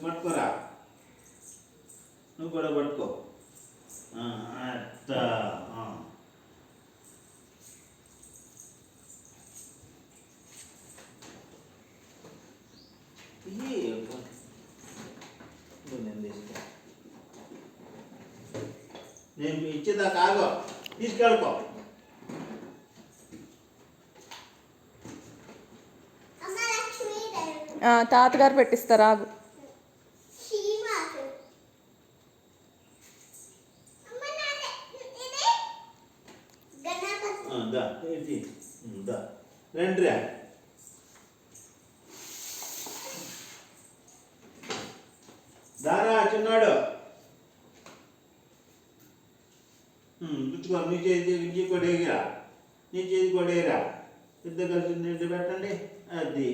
పట్టుకోరా, నువ్వు కూడా పట్టుకో. అట్లా నేను ఇచ్చేదాకా ఆగో, తీసుకెళ్ళుకో. తాతగారు పెట్టిస్తారు, ఆగు. రండి రా. దారా చిన్నాడు, పుచ్చుకో. నీ చేతి కొడేగిరా, నీ చేతి కొడేరా. ఇద్దరు కలిసి నిండి పెట్టండి. అది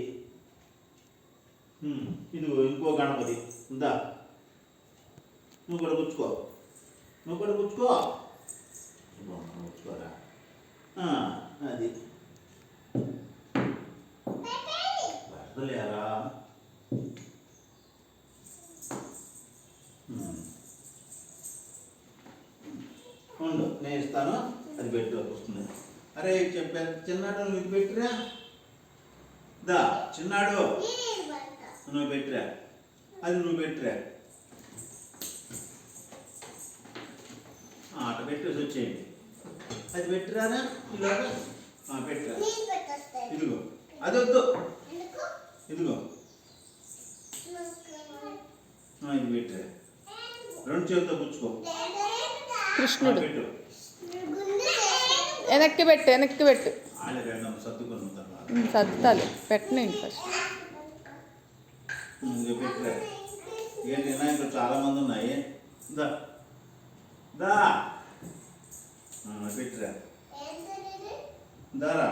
ఇదిగో ఇంకో గణపతి ఉందా, నువ్వు కూడా పుచ్చుకో, నువ్వు కూడా పుచ్చుకో. పుచ్చుకోరా. అది పడతలేరా. ఉండు, నేను ఇస్తాను, అది పెట్టు వస్తుంది. అరే చెప్పాను చిన్నాడు, నువ్వు ఇది పెట్టిరా. దా చిన్నాడు, నువ్వు పెట్టిరా, అది నువ్వు పెట్టిరా. అట్లా పెట్టేసి వచ్చేయండి. అది పెట్టిరానా ఇలాగా, పెట్టిరా. ఇదిగో అది వద్దు, ఇదిగో ఇది పెట్టిరా. రెండు చేతితో పుచ్చుకో. కృష్ణుడు పెట్టు, వెనక్కి పెట్టు, వెనక్కి పెట్టు. సర్దుకొని సర్దుతాలి, పెట్టనండి ఫస్ట్. పెట్టిరా. ఏంటి వినాయకుడు చాలా మంది ఉన్నాయి. దా దా పెట్టిరా. దారా.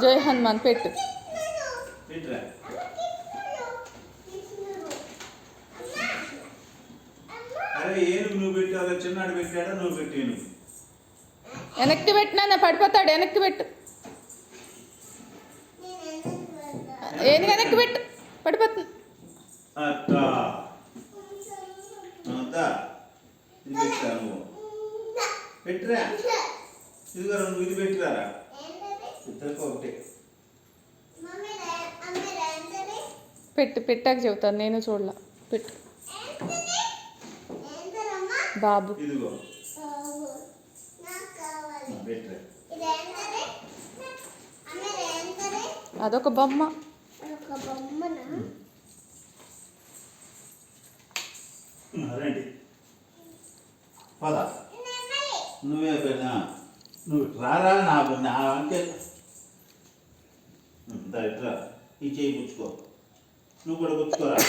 జై హనుమాన్ పెట్టు. పెట్టిరా. అరే ఏనుగు నువ్వు పెట్టావు, చిన్నాడు పెట్టాడా, నువ్వు పెట్టి ఏనుగు. వెనక్కి పెట్టినా పడిపోతాడు, వెనక్కి పెట్టు. ఏనుగు వెనక్కి పెట్టు, పడిపోతుంది. అట్లా ఇది పెట్టా, నువ్వు పెట్టిరా. ఇదిగో నువ్వు ఇది పెట్టిరారా. ఇద్దరికి ఒకటి పెట్టు. పెట్టాక చెబుతాను, నేను చూడలా. పెట్టు బాబు. ఇదిగో పెట్టిరా. అదొక బొమ్మ. రండి పద, నువ్వే పెట్టా. నువ్వు రారా, నాకు నా అంటే ఇట్లా ఈ చేయి పుచ్చుకో, నువ్వు కూడా పుచ్చుకోరా.